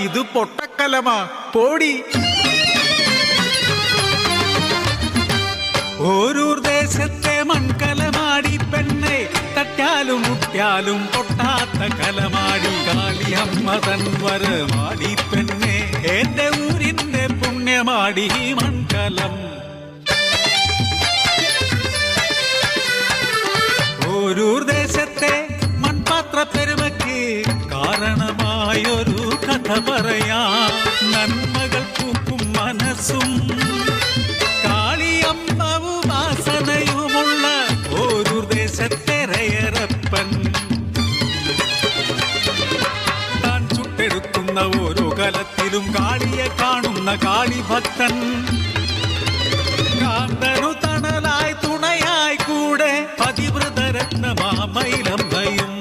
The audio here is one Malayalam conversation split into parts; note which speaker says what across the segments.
Speaker 1: ഇത് പൊട്ടക്കലമാ, പോടി. ഓരൂർ ദേശത്തെ മൺകലമാടി പെണ്ണെ, തട്ടാലും മുട്ടിയാലും പൊട്ടാത്ത കലമാടി. കാളിയമ്മ തൻ വരമാടി പെണ്ണെ, എന്റെ ഊരിന്റെ പുണ്യമാടി മൺകലം. ഓരൂർ ദേശത്തെ മൺപാത്ര പെരുമയ്ക്ക് കാരണമായൊരു കഥ പറയാം. നന്മകൾ പൂക്കും മനസ്സും കാളിയമ്മവും വാസനയുമുള്ള ഓരൂർ ദേശത്തെ രയറപ്പൻ. താൻ ചുട്ടെടുക്കുന്ന ഓരോ കലത്തിലും കാളിയെ കാണുന്ന കാളിഭക്തൻ. കാന്തനു തണലായി തുണയായി കൂടെ പതിവ്രതരത്നമാമയിലമ്മയും.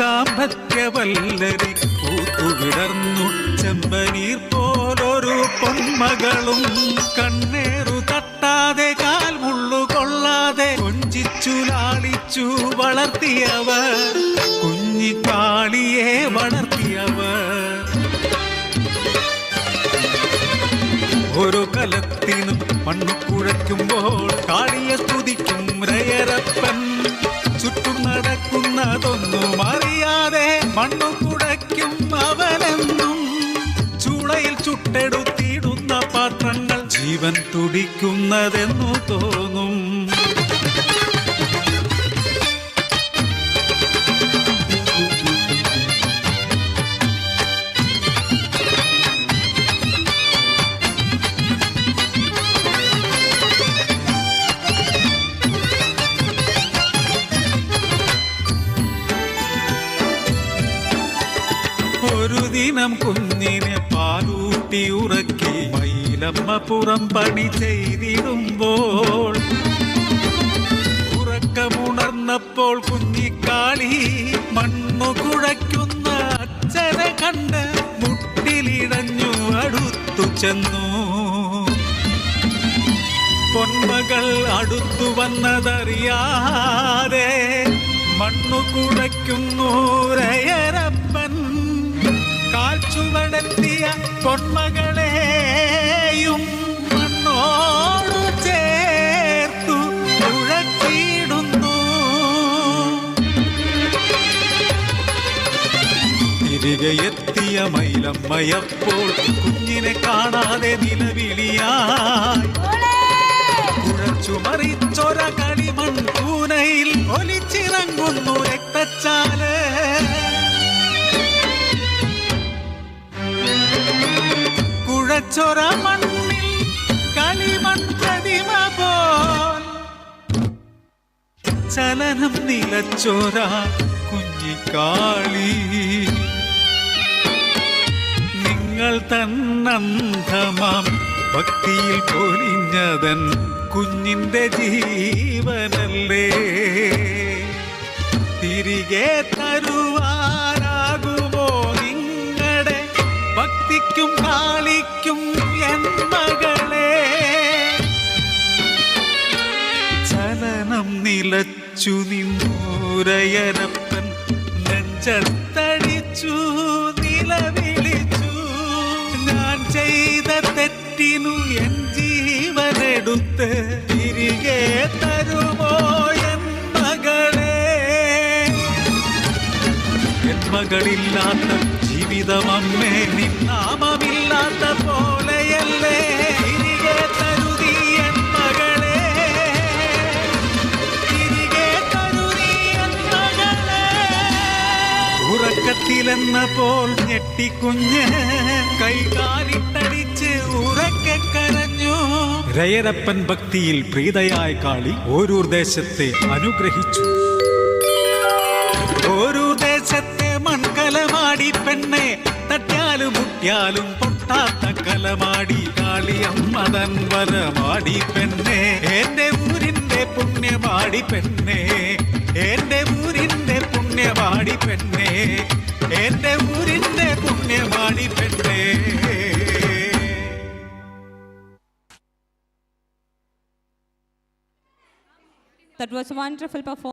Speaker 1: ദാമ്പത്യവല്ലരി കൂത്തുവിടർന്നു ചെമ്പനീർ പോലൊരു പൊന്മകളും. കണ്ണേറു തട്ടാതെ കാൽ മുള്ളു കൊള്ളാതെ കൊഞ്ചിച്ചു ലാളിച്ചു വളർത്തിയവർ, കുഞ്ഞിക്കാളിയെ വളർത്തിയവർ. ഓരോ കലത്തിനും മണ്ണു കുഴയ്ക്കുമ്പോൾ കാളിയെ സ്തുതിക്കും രയറപ്പൻ. ചുറ്റും നടക്കുന്നതൊന്നും അറിയാതെ മണ്ണു കുഴയ്ക്കും അവനെന്നും. ചൂളയിൽ ചുട്ടെടുത്തിടുന്ന പാത്രങ്ങൾ ജീവൻ തുടിക്കുന്നതെന്നു തോന്നും. ഒരു ദിനം കുഞ്ഞിനെ പാലൂട്ടി ഉറക്കി മയിലമ്മ പുറം പണി ചെയ്തിടുമ്പോൾ, ഉറക്കമുണർന്നപ്പോൾ കുഞ്ഞിക്കാളി മണ്ണു കുഴയ്ക്കുന്ന അച്ഛനെ കണ്ട് മുട്ടിലിടഞ്ഞു അടുത്തു ചെന്നു. പൊന്മകൾ അടുത്തു വന്നതറിയാതെ മണ്ണു കുഴയ്ക്കുന്നു രയറപ്പൻ. കാൽച്ചുവടെത്തിയ പൊന്മകളെയും മണ്ണോടു ചേർത്തു കുഴച്ചിടുന്നു. തിരികെ എത്തിയ മയിലമ്മയപ്പോൾ കുഞ്ഞിനെ കാണാതെ നിലവിളിയായി. കുഴച്ചുമറിച്ചൊര കളിമൺ കൂനയിൽ ഒലിച്ചിറങ്ങുന്നു രക്തച്ചാല്. കുഴച്ചൊര മണ്ണിൽ കളിമൺ പ്രതിമ പോൽ ചലനം നിലച്ചൊര കുഞ്ഞിക്കാളി. നിങ്ങൾ തന്നന്ധമാം ഭക്തിയിൽ പൊലിഞ്ഞതൻ കുഞ്ഞിന്റെ ജീവനല്ലേ. തിരികെ തരുവാനാകുമോ നിങ്ങളുടെ ഭക്തിക്കും കാളിക്കും എൻ മകളെ. ചലനം നിലച്ചു നിന്നൂരയരപ്പൻ നെഞ്ചത്തടിച്ചു നിലവിളിച്ചു. ഞാൻ ചെയ്ത തെറ്റിനു എൻ ജീവനെടുത്ത് തിരികെ തരുമോ എൻ മകളെ. എൻ മകളില്ലാത്ത ജീവിതമമ്മേ നിന്നാമമില്ലാത്ത പോലെയല്ലേ. തിരികെ തരുതി എൻ മകളെ, തിരികെ തരുതി എൻ മകളെ. ഉറക്കത്തിലെന്ന പോൽ ഞെട്ടിക്കുഞ്ഞ് കൈകാലിട്ടടിച്ച് ഉറക്കെ കരഞ്ഞു. രയരപ്പൻ ഭക്തിയിൽ പ്രീതയായ കാളി ഓരൂർ ദേശത്തെ അനുഗ്രഹിച്ചു. ഓരൂർ ദേശത്തെ മൺകലമാടി പെണ്ണെ, തട്ടാലും മുട്ടിയാലും പൊട്ടാത്ത കലമാടി. കാളിയമ്മ തൻ വരമാടി പെണ്ണെ, എന്റെ ഊരിന്റെ പുണ്യമാടി പെണ്ണെ, എന്റെ ഊരിന്റെ പുണ്യമാടി പെണ്ണെ, എന്റെ ഊരിന്റെ പുണ്യമാടി പെണ്ണെ.
Speaker 2: That was a wonderful performance.